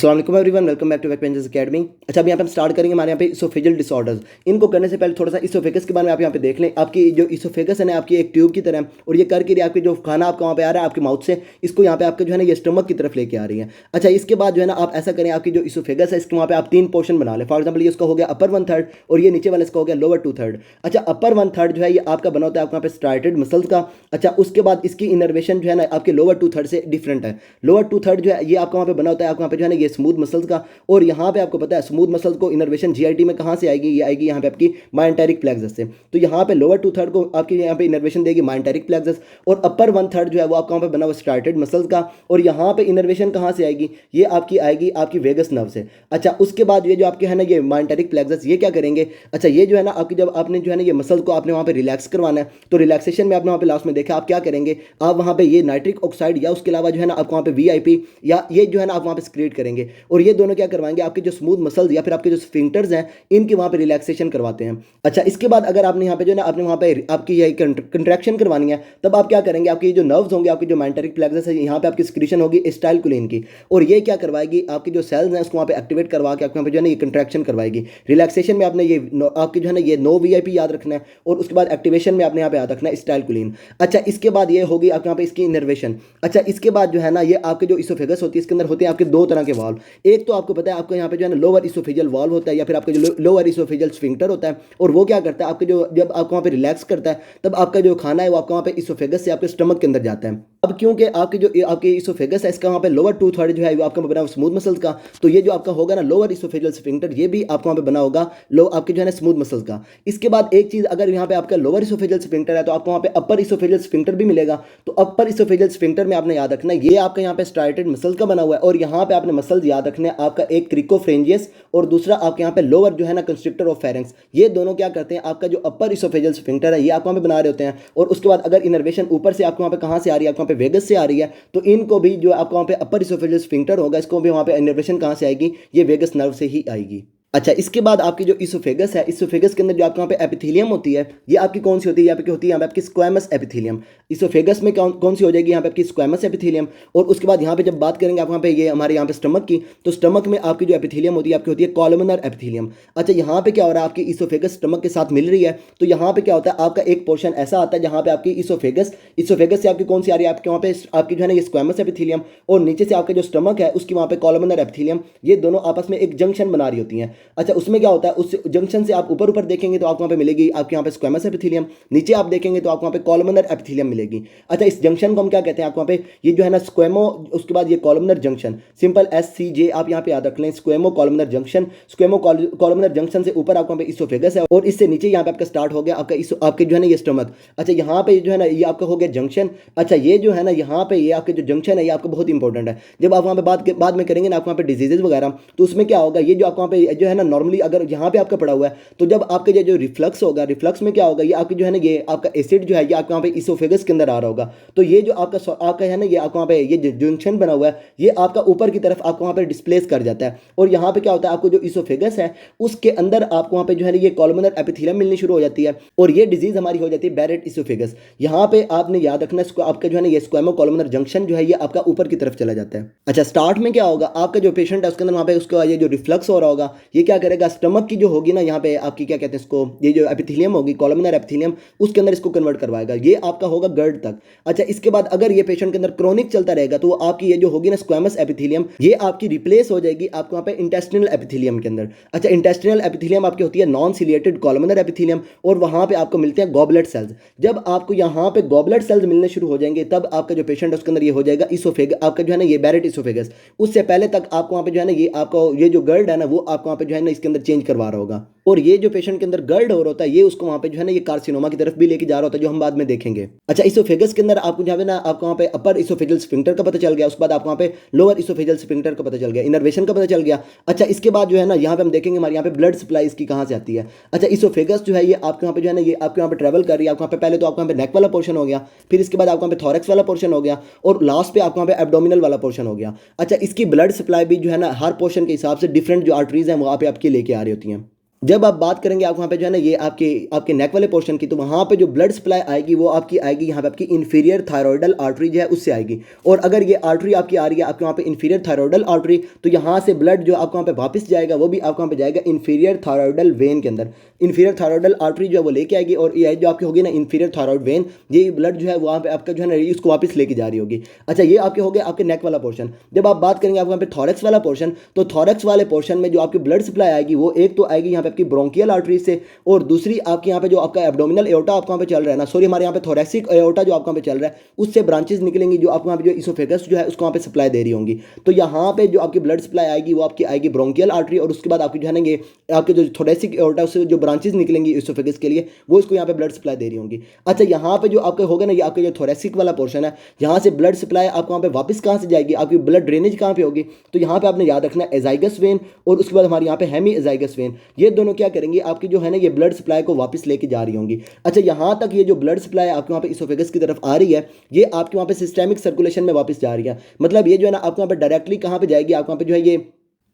अस्सलाम वालेकुम everyone, welcome back to Backbenchers Academy. अच्छा, अब यहाँ पे हम स्टार्ट करेंगे हमारे यहाँ पे इसोफेजियल डिसऑर्डर्स। इनको करने से पहले थोड़ा सा इसोफेगस के बारे में आप यहाँ पे देख लें। आपकी जो इसोफेगस है ना, आपकी एक ट्यूब की तरह है और ये करके आपके जो खाना आपका वहाँ पे आ रहा है आपके माउथ से, इसको यहाँ पे आपके जो है ना ये स्टमक की तरफ लेके आ रही है। अच्छा, इसके बाद जो है ना आप ऐसा करें, आपकी जो इसोफेगस है इसके वहाँ पे आप 3 पोर्शन बना लें। फॉर एग्जाम्पल ये इसका हो गया अपर 1/3 और ये नीचे वाला इसका हो गया लोअर 2/3। अच्छा, अपर 1/3 जो है ये आपका बना होता है आपका यहाँ पे स्ट्राइटेड मसल्स का। अच्छा, उसके बाद इसकी इनर्वेशन जो है ना आपके लोअर 2/3 से डिफरेंट है। लोअर 2/3 जो है ये आपका वहाँ पे बना होता है आपका वहाँ पे जो है ना ये स्मूथ मसल्स का। और यहाँ पे आपको पता है स्मूथ मसल्स को इनर्वेशन जीआईटी में कहाँ से आएगी, ये आएगी यहाँ पे आपकी माइंटेरिक प्लेक्सस से। तो यहाँ पे लोअर 2/3 को आपकी यहाँ पे इनर्वेशन देगी माइंटेरिक प्लेक्सस और अपर 1/3 जो है वो आपका वहाँ पे बना हुआ स्ट्राइटेड मसल्स का। और यहाँ पे इनर्वेशन कहाँ से आएगी, ये आपकी आएगी आपकी वेगस नर्व से। अच्छा, उसके बाद ये जो आपके है ना ये माइंटेरिक प्लेक्सस ये क्या करेंगे, अच्छा ये जो है ना आपकी जब आपने जो है ना ये मसल को आपने वहाँ पे रिलैक्स करवाना है तो रिलैक्सेशन में आपने वहाँ पे लास्ट में देखा आप क्या करेंगे, आप वहाँ पे ये नाइट्रिक ऑक्साइड या उसके अलावा जो है ना आपको वहाँ पे वीआईपी या ये जो है ना आप वहाँ पे सिक्रेट करेंगे और ये दोनों क्या करवाएंगे, आपके जो स्मूथ मसल्स या फिर आपके जो स्फिंक्टर्स हैं इनके वहाँ पे रिलैक्सेशन करवाते हैं। अच्छा, इसके बाद अगर आपने यहाँ पे जो है ना आपने वहाँ पे आपकी ये कंट्रैक्शन करवानी है तब आप क्या करेंगे, आपके जो नर्व्स होंगे आपकी जो माइंटेरिक प्लेक्सस है यहाँ पे आपकी सिक्रीशन होगी एसिटाइलकोलिन की और ये क्या करवाएगी, आपकी जो सेल्स हैं उसको वहाँ पे एक्टिवेट करवा के आपके वहाँ पे जो है ना ये कंट्रैक्शन करवाएगी। रिलैक्सेशन में आपने ये आपकी जो है ना ये नो वीआईपी याद रखना है और उसके बाद एक्टिवेशन में आपने यहाँ पे याद रखना है एसिटाइलकोलिन। अच्छा, इसके बाद ये होगी आपके यहाँ पे इसकी इनर्वेशन। अच्छा, इसके बाद जो है ना ये आपके जो इसोफेगस होती है इसके अंदर होते हैं आपके 2 तरह के वाल्व। एक तो आपको पता है आपको यहाँ पे जो है ना लोअर इसोफेजियल वाल्व होता है या फिर आपका जो लोअर इसोफेजियल स्फिंक्टर होता है और वो क्या करता है आपके जो जब आपको वहाँ पे रिलैक्स करता है तब आपका जो खाना है वो आपका वहाँ पे इसोफेगस से आपके स्टमक के अंदर जाता है। अब क्योंकि आपकी जो आपके इसोफेगस है इसका वहाँ पे लोअर 2/3 जो है वो आपका बना स्मूथ मसल्स का, तो ये जो आपका होगा ना लोअर इसोफेजियल स्फिंक्टर ये भी आपको वहाँ पे बना होगा लो आपके जो है ना स्मूथ मसल्स का। इसके बाद एक चीज़, अगर यहाँ पे आपका लोअर इसोफेजियल स्फिंक्टर है तो आपको वहाँ पे अपर इसोफेजियल स्फिंक्टर भी मिलेगा। तो अपर इसोफेजियल स्फिंक्टर में आपने याद रखना है ये आपका यहाँ पे स्ट्राइटेड मसल का बना हुआ है और यहाँ पे आपने मसल्स याद रखने हैं, आपका एक क्रिकोफ्रेंजियस और दूसरा आपके यहाँ पे लोअर जो है ना कंस्ट्रिक्टर ऑफ फेरेंक्स। ये दोनों क्या करते हैं, आपका जो अपर इसोफेजियल स्फिंक्टर है ये आप वहाँ पे बना रहे होते हैं और उसके बाद अगर इनर्वेशन ऊपर से आपको वहाँ पे कहाँ से आ रही है, आपको वहाँ पे वेगस से आ रही है तो इनको भी जो आपको वहाँ पे अपर इसोफेजियल स्फिंक्टर होगा इसको भी वहाँ पे इनर्वेशन कहाँ से आएगी, ये वेगस नर्व से ही आएगी। अच्छा, इसके बाद आपकी जो इसोफेगस है इसोफेगस के अंदर जो आपके वहाँ पे एपिथेलियम होती है ये आपकी कौन सी होती है, यहाँ पे होती है यहाँ पे आपकी स्क्वैमस एपिथेलियम। इसोफेगस में कौन सी हो जाएगी, यहाँ पे आपकी स्क्वैमस एपिथेलियम। और उसके बाद यहाँ पे जब बात करेंगे आप वहाँ पे ये हमारे यहाँ पे स्टमक की, तो स्टमक में आपकी जो एपिथेलियम होती है आपकी होती है कॉलमनर एपिथेलियम। अच्छा, यहाँ पे क्या हो रहा है, आपकी इसोफेगस स्टमक के साथ मिल रही है तो यहाँ पे क्या होता है, आपका एक पोर्शन ऐसा आता है जहाँ पे आपकी इसोफेगस से आपकी कौन सी आ रही है, आपके वहाँ पे आपकी जो है ना ये स्क्वैमस एपिथेलियम और नीचे से आपका जो स्टमक है उसकी वहाँ पे कॉलमनर एपिथेलियम, ये दोनों आपस में एक जंक्शन बना रही होती हैं। अच्छा, उसमें क्या होता है, उस जंक्शन से आप ऊपर देखेंगे तो आपको वहाँ पे मिलेगी आपके यहाँ पे स्क्वैमस एपिथेलियम, नीचे आप देखेंगे तो आपको वहाँ पे कॉलमनर एपिथेलियम मिलेगी। अच्छा, इस जंक्शन को हम क्या कहते हैं, आपको वहाँ पे ये जो है ना स्क्वेमो, उसके बाद ये कॉलमनर जंक्शन, सिंपल SCJ आप यहाँ पे याद रख लें, स्क्वेमो कॉलमनर जंक्शन। स्क्वेमो कॉलमनर जंक्शन से ऊपर आपको वहाँ पे इसोफेगस है और इससे नीचे यहाँ पे आपका स्टार्ट हो गया आपका आपके जो है ना ये स्टमक। अच्छा, यहाँ पे जो है ना ये आपका हो गया जंक्शन। अच्छा, ये जो है ना यहाँ पे ये आपके जो जंक्शन है ये आपको बहुत इंपॉर्टेंट है। जब आप वहाँ पे बाद में करेंगे ना आपको वहाँ पे डिजीजेज वगैरह, तो उसमें क्या होगा, ये जो आपको वहाँ पे जो है ना नॉर्मली अगर यहाँ पे आपका पड़ा हुआ है तो जब आपके जो रिफ्लक्स होगा, रिफ्लक्स में क्या होगा, ये आपकी जो है ना ये आपका एसिड जो है ये आपका वहाँ पे इसोफेगस के अंदर आ रहा होगा। तो ये जो आपका है ना ये आपको वहाँ पे ये जंक्शन बना हुआ है ये आपका ऊपर की तरफ आपको वहाँ पे डिस्प्लेस कर जाता है और यहाँ पे क्या होता है, आपको जो इसोफेगस है उसके अंदर आपको वहाँ पे जो है ना ये कॉलमनर एपिथेलियम मिलनी शुरू हो जाती है और ये डिजीज हमारी हो जाती है बैरेट इसोफेगस। यहाँ पे आपने याद रखना है आपका जो है ना ये स्क्वैमो कॉलमनर जंक्शन जो है ये आपका ऊपर की तरफ चला जाता है। अच्छा, स्टार्ट में क्या होगा, आपका जो पेशेंट है उसके अंदर वहाँ पे उसका ये जो रिफ्लक्स हो रहा होगा ये क्या करेगा, स्टमक की जो होगी ना यहाँ पे आपकी क्या कहते हैं इसको, ये जो एपिथेलियम होगी कॉलमनर एपिथेलियम उसके अंदर इसको कन्वर्ट करवाएगा, ये आपका होगा गर्ड तक। अच्छा, इसके बाद अगर ये पेशेंट के अंदर क्रोनिक चलता रहेगा तो आपकी ये जो होगी ना स्क्वैमस एपिथेलियम ये आपकी रिप्लेस हो जाएगी आपको वहाँ पे इंटेस्टिनल एपिथेलियम के अंदर। अच्छा, इंटेस्टिनल एपिथेलियम आपकी होती है नॉन सिलिएटेड कॉलमनर एपिथेलियम और वहाँ पे आपको मिलते हैं गॉबलेट सेल्स। जब आपको यहाँ पे गॉबलेट सेल्स मिलने शुरू हो जाएंगे तब आपका जो पेशेंट है उसके अंदर ये हो जाएगा इसोफेगस, आपका जो है ना ये बैरेट इसोफेगस। उससे पहले तक आपको वहाँ पे जो है ना ये आपको ये जो गर्ड है ना वो आपको वहाँ पे जो है ना इसके अंदर चेंज करवा रहा होगा और ये जो पेशेंट के अंदर गर्ड हो रहा होता है ये उसको वहाँ पे जो है ना ये कार्सिनोमा की तरफ भी लेके जा रहा होता है, जो हम बाद में देखेंगे। अच्छा, इसोफेगस के अंदर आपको जो है ना आपको वहाँ पे अपर इसोफेजियल स्फिंक्टर का पता चल गया, उसके बाद आपको वहाँ पे लोअर इसोफेजियल स्फिंक्टर का पता चल गया, इनर्वेशन का पता चल गया। अच्छा, इसके बाद जो है ना यहाँ पे हम देखेंगे हमारे यहाँ पे ब्लड सप्लाई इसकी कहाँ से आती है। अच्छा, इसोफेगस जो है ये आपके वहाँ पे जो है ना ये आपके वहाँ पे ट्रेवल कर रही है, आपको वहाँ पे पहले तो आपको वहाँ पे नेक वाला पोर्शन हो गया, फिर इसके बाद आपको वहाँ पे थॉरेक्स वाला पोर्शन हो गया और लास्ट पे आपको वहाँ पे एब्डोमिनल वाला पोर्शन हो गया। अच्छा, इसकी ब्लड सप्लाई भी जो है ना हर पोर्शन के हिसाब से डिफरेंट जो आर्टरीज हैं वहाँ पे आपकी लेके आ रही होती हैं। जब आप बात करेंगे आप वहाँ पे जो है ना ये आपके आपके नेक वाले पोर्शन की, तो वहाँ पे जो ब्लड सप्लाई आएगी वो आपकी आएगी यहाँ पे आपकी इन्फीरियर थायरॉयडल आर्टरी जो है उससे आएगी। और अगर ये आर्टरी आपकी आ रही है आपके वहाँ पे इन्फीरियर थायरॉयडल आर्टरी, तो यहाँ से ब्लड जो आपको वहाँ पे वापस जाएगा वो भी आपको वहाँ पे जाएगा इन्फीरियर थायरॉयडल वेन के अंदर। इन्फीरियर थायरॉयडल आर्टरी जो है वो लेके आएगी, और ये जो आपकी होगी ना इन्फीरियर थायरॉयड वेन, ये ब्लड जो है वहाँ पे आपका जो है ना इसको वापस लेके जा रही होगी। अच्छा, ये आपके हो गए आपके नेक वाला पोर्शन। जब आप बात करेंगे आपको यहाँ पे थॉरेक्स वाला पोर्शन, तो थॉरेक्स वाले पोर्शन में जो आपकी ब्लड सप्लाई आएगी वो एक तो आएगी यहाँ पे आपकी ब्रोंकियल आर्टरी से, और दूसरी आपके यहाँ पे जो आपका एब्डोमिनल एओर्टा आपको यहाँ पे चल रहा है ना, सॉरी हमारे यहाँ पे थोरेसिक एओर्टा जो आपको यहाँ पे चल रहा है उससे ब्रांचेस निकलेंगी जो आपको यहाँ पे जो इसोफेगस जो है उसको यहाँ पे सप्लाई दे रही होंगी। तो यहाँ पे जो आपकी ब्लड सप्लाई आएगी वो आपकी आएगी ब्रोंकियल आर्टरी, और उसके बाद आपकी जो है ना ये आपके जो थोरेसिक एओर्टा उससे जो ब्रांचेस निकलेंगी इसोफेगस के लिए वो इसको यहाँ पे ब्लड सप्लाई दे रही होंगी। अच्छा, यहाँ पे जो आपके होगा ना ये आपका जो थोरेसिक वाला पोर्शन है, यहाँ से ब्लड सप्लाई आपको वहाँ पे वापस कहाँ से जाएगी, आपकी ब्लड ड्रेनेज कहाँ पे होगी, तो यहाँ पे आपने याद रखना है एजाइगस वेन और उसके बाद हमारे यहाँ पे हेमी एजाइगस वेन, ये दोनों क्या करेंगे आपकी जो है ना ये ब्लड सप्लाई को वापस लेके जा रही होंगी। अच्छा, यहाँ तक ये जो ब्लड सप्लाई आपके वहाँ पे इसोफेगस की तरफ आ रही है ये आपके वहाँ पे सिस्टेमिक सर्कुलेशन में वापस जा रही है, मतलब ये जो है ना आपको वहाँ पे डायरेक्टली कहाँ पे जाएगी, आपको वहाँ पे जो है ये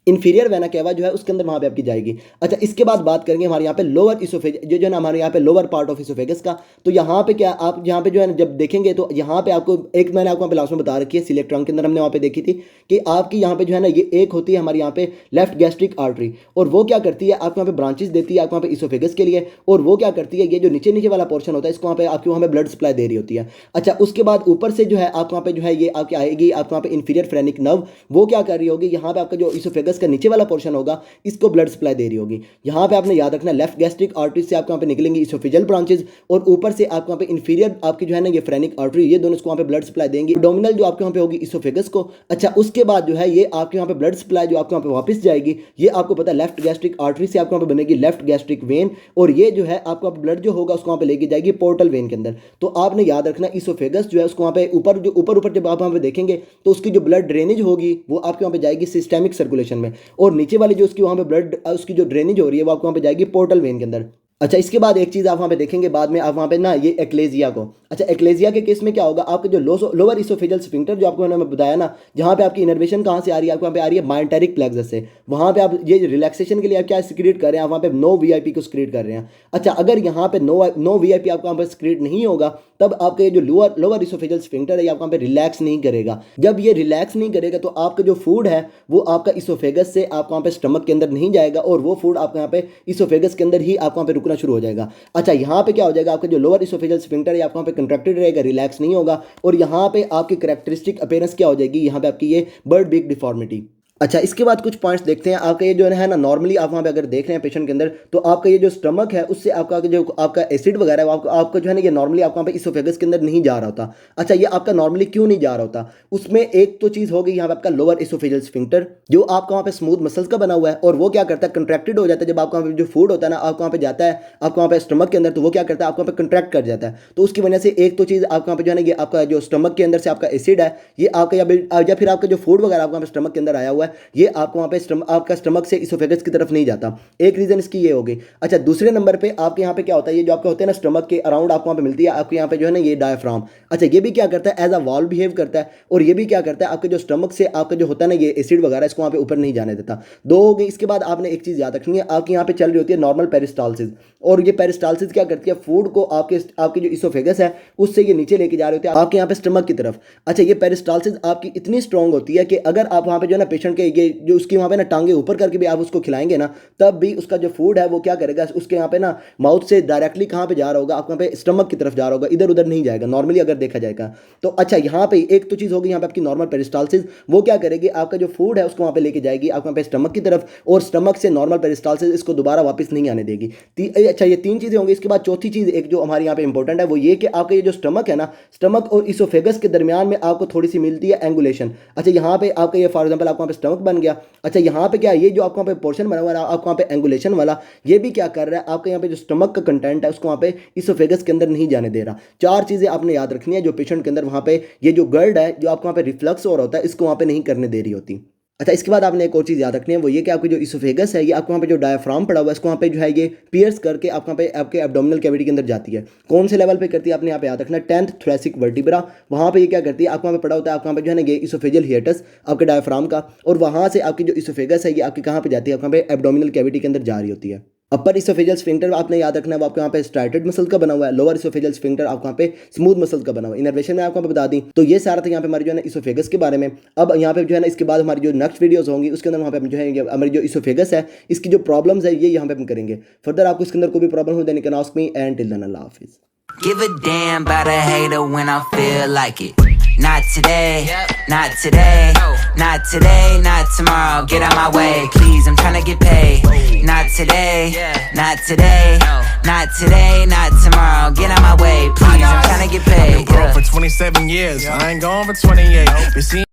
इन्फीरियर वेना केवा जो है उसके अंदर वहाँ पे आपकी जाएगी। अच्छा, इसके बाद बात करेंगे हमारे यहाँ पे लोअर इसोफेग जो है ना हमारे यहाँ पे लोअर पार्ट ऑफ इसोफेगस का, तो यहाँ पे क्या आप यहाँ पे जो है ना जब देखेंगे तो यहाँ पे आपको एक मैंने आपको वहाँ पे लास्ट में बता रखी है सिलेक्ट ट्रंक के अंदर हमने वहाँ पे देखी थी कि आपकी यहाँ पे जो है ना ये एक होती है हमारे यहाँ पे लेफ्ट गैस्ट्रिक आर्टरी, और वो क्या करती है आपको यहाँ पे ब्रांचेस देती है आपको वहाँ पे इसोफेगस के लिए, और वो क्या करती है ये जो नीचे नीचे वाला पोर्शन होता है इसको वहाँ पे आपको वहाँ पे ब्लड सप्लाई दे रही होती है। अच्छा, उसके बाद ऊपर से जो है आपको वहाँ पे जो है ये आपकी आएगी आपको वहाँ पे इन्फीरियर फ्रेनिक नर्व, वो क्या कर रही होगी यहाँ पे आपका जो इसोफेगस का नीचे वाला पोर्शन होगा इसको ब्लड सप्लाई दे रही होगी। यहाँ पे आपने याद रखना लेफ्ट गैस्ट्रिक आर्टरी से आपको यहाँ पे निकलेंगी इसोफेजियल ब्रांचेस, और ऊपर से आपको यहाँ पे इन्फीरियर आपकी जो है ना ये फ्रेनिक आर्टरी, ये दोनों इसको वहाँ पे ब्लड सप्लाई देंगी डोमिनल जो आपके वहाँ पे होगी इसोफेगस को। अच्छा, उसके बाद जो है ये आपके यहाँ पे ब्लड सप्लाई जो आपके वहाँ पे वापस जाएगी ये आपको पता है लेफ्ट गैस्ट्रिक आर्टरी से आपको वहाँ पे बनेगी लेफ्ट गैस्ट्रिक वेन, और ये जो है आपका ब्लड जो होगा उसको वहाँ पे लेके जाएगी पोर्टल वेन के अंदर। तो आपने याद रखना इसोफेगस जो है उसको वहाँ पे ऊपर जो ऊपर जब आप वहाँ पे देखेंगे तो उसकी जो ब्लड ड्रेनेज होगी वो आपके वहाँ पे जाएगी सिस्टेमिक सर्कुलेशन में, और नीचे वाली जो उसकी वहाँ पे ब्लड उसकी जो ड्रेनेज हो रही है वो आपको वहाँ पे जाएगी पोर्टल वेन के अंदर। अच्छा, इसके बाद एक चीज़ आप वहाँ पे देखेंगे बाद में आप वहाँ पे ना ये एक्लेजिया को। अच्छा, एक्लेजिया के केस में क्या होगा आपके जो लोअर इसोफेजियल स्फिंक्टर जो आपको मैंने बताया ना जहाँ पे आपकी इनर्वेशन कहाँ से आ रही है आपको वहाँ पे आ रही है माइंटेरिक प्लेक्सस से, वहाँ पे आप ये रिलैक्सेशन के लिए आप क्या सिक्रिएट कर रहे हैं आप वहाँ पे नो वीआईपी को सिक्रिएट कर रहे हैं। अच्छा, अगर यहाँ पे नो वीआईपी आपको वहाँ पे सिक्रिएट नहीं होगा तब आपका ये जो लोअर इसोफेजियल स्फिंक्टर है ये आपको वहाँ पे रिलैक्स नहीं करेगा। जब ये रिलैक्स नहीं करेगा तो आपका जो फूड है वो आपका इसोफेगस से आपको वहाँ पे स्टमक के अंदर नहीं जाएगा, और वो फूड आपको यहाँ पे इसोफेगस के अंदर ही आपको वहाँ पे रुकना शुरू हो जाएगा। अच्छा, यहाँ पे क्या हो जाएगा आपका जो लोअर इसोफेजियल स्फिंक्टर है आपको वहाँ पे कंट्रैक्टेड रहेगा, रिलैक्स नहीं होगा, और यहाँ पे आपकी कैरेक्टरिस्टिक अपीयरेंस क्या हो जाएगी यहाँ पे आपकी ये बर्ड बिग डिफॉर्मिटी। अच्छा, इसके बाद कुछ पॉइंट्स देखते हैं आपका ये जो है ना नॉर्मली आप वहाँ पे अगर देख रहे हैं पेशेंट के अंदर तो आपका ये जो स्टमक है उससे आपका जो आपका एसिड वगैरह है वो आपका जो है ना ये नॉर्मली आपको वहाँ पे इसोफेगस के अंदर नहीं जा रहा होता। अच्छा, ये आपका नॉर्मली क्यों नहीं जा रहा होता, उसमें एक तो चीज़ हो गई यहाँ पे आपका लोअर इसोफेजियल स्फिंक्टर जो आपका वहाँ पे स्मूथ मसल्स का बना हुआ है, और वो क्या करता है कंट्रैक्टेड हो जाता है जब आपका वहाँ पे जो फूड होता है ना आपको वहाँ पे जाता है आपको वहाँ पे स्टमक के अंदर, तो वो क्या करता है आपको वहाँ पे कंट्रैक्ट कर जाता है। तो उसकी वजह से एक तो चीज़ आपका वहाँ पे जो है ना ये आपका जो स्टमक के अंदर से आपका एसिड है ये आपका या फिर आपका जो फूड वगैरह आपका स्टमक के अंदर आया हुआ है ये आपको पे आपका स्टमक से इसोफेगस की तरफ नहीं जाता, एक रीजन इसकी ये होगी। अच्छा, दूसरे नंबर पे आपके यहाँ पे क्या होता है ये जो आपके होते हैं ना स्टमक के अराउंड आपको वहाँ पे मिलती है आपके यहाँ पे जो है ना ये डायफ्राम। अच्छा, ये भी क्या करता है एज अ वॉल बिहेव करता है, और ये भी क्या करता है आपके जो स्टमक से आपका जो होता है ना ये एसिड वगैरह इसको वहाँ पे ऊपर नहीं जाने देता। दो हो गई। इसके बाद आपने एक चीज़ याद रखनी है आपके यहाँ पे चल रही होती है नॉर्मल पेरिस्टालसिस, और ये पेरिस्टालसिस क्या करती है फूड को आपके जो इसोफेगस है उससे ये नीचे लेके जा रहे होते हैं आपके यहाँ पे स्टमक की तरफ। अच्छा, ये पेरिस्टालसिस आपकी इतनी स्ट्रॉन्ग होती है कि अगर आप वहाँ पे जो है ना पेशेंट के ये जो उसकी वहाँ पे ना टांगे ऊपर करके भी आप उसको खिलाएंगे ना तब भी उसका जो फूड है वो क्या करेगा उसके यहाँ पे ना माउथ से डायरेक्टली कहाँ पे जा रहा होगा आपको यहाँ पे स्टमक की तरफ जा रहा होगा, इधर उधर नहीं जाएगा नॉर्मली अगर देखा जाएगा तो। अच्छा, यहाँ पे एक तो चीज़ होगी यहाँ पे आपकी नॉर्मल पेरिस्टालसिस, वो क्या करेगी आपका जो फूड है उसको वहाँ पे लेके जाएगी आपको यहाँ पे स्टमक की तरफ, और स्टमक से नॉर्मल पेरिस्टालसिस इसको दोबारा वापस नहीं आने देगी। अच्छा, ये तीन चीज़ें होंगी। इसके बाद चौथी चीज़ एक जो हमारे यहाँ पे इंपॉर्टेंट है वो ये कि आपका ये जो स्टमक है ना स्टमक और इसोफेगस के दरमियान में आपको थोड़ी सी मिलती है एंगुलेशन। अच्छा, यहाँ पे आपका ये फॉर एग्जाम्पल आपको यहाँ पे स्टमक बन गया। अच्छा, यहाँ पे क्या ये जो आपको यहाँ पे पोर्शन बना हुआ है आपको वहाँ पे एंगुलेशन वाला ये भी क्या कर रहा है आपके यहाँ पे जो स्टमक का कंटेंट है उसको वहाँ पे इसोफेगस के अंदर नहीं जाने दे रहा। चार चीज़ें आपने याद रखनी है जो पेशेंट के अंदर वहाँ पे ये जो गर्ड है जो आपको वहाँ पे रिफ्लक्स हो रहा होता है इसको वहाँ पे नहीं करने दे रही होती। अच्छा, इसके बाद आपने एक और चीज़ याद रखनी है वो ये कि आपकी जो इसोफेगस है ये आपको वहाँ पे जो डायफ्राम पड़ा हुआ है इसको वहाँ पे जो है ये पियर्स करके आपको वहाँ पे आपके एब्डोमिनल कैविटी के अंदर जाती है। कौन से लेवल पे करती है आपने यहाँ पे याद रखना है 10th थोरैसिक वर्टिब्रा, वहाँ पे ये क्या करती है आपको वहाँ पे पड़ा होता है आपको वहाँ पे जो है ना ये इसोफेजियल हिएटस आपके डायफ्राम का, और वहाँ से आपकी जो इसोफेगस है ये आपकी कहाँ पे जाती है आपको वहाँ पे एब्डोमिनल कैविटी के अंदर जा रही होती है। अपर इसोफेजियल स्फिंक्टर आपने याद रखना है वो आपके वहाँ पे स्ट्राइटेड मसल का बना हुआ है, लोअर इसोफेजियल स्फिंक्टर आपको वहाँ पे स्मूथ मसल का बना हुआ है। इनर्वेशन में आपको वहाँ पे बता दी। तो ये सारा था यहाँ पे हमारी जो है ना इसोफेगस के बारे में। अब यहाँ पे जो है ना इसके बाद हमारी जो नेक्स्ट वीडियोस होंगी उसके अंदर वहाँ पे हम जो है हमारी जो इसोफेगस है इसकी जो प्रॉब्लम्स है ये यहाँ पे हम करेंगे। फर्दर आपको इसके अंदर कोई भी प्रॉब्लम हो then you can ask me and till then अल्लाह हाफिज़। Give a damn about a hater when I feel like it. Not today, not today, not today, not tomorrow. Get out my way, please, I'm tryna get paid. Not today, not today, not today, not tomorrow. Get out my way, please, I'm tryna get paid. I've been broke for 27 years, I ain't going for 28. Been seeing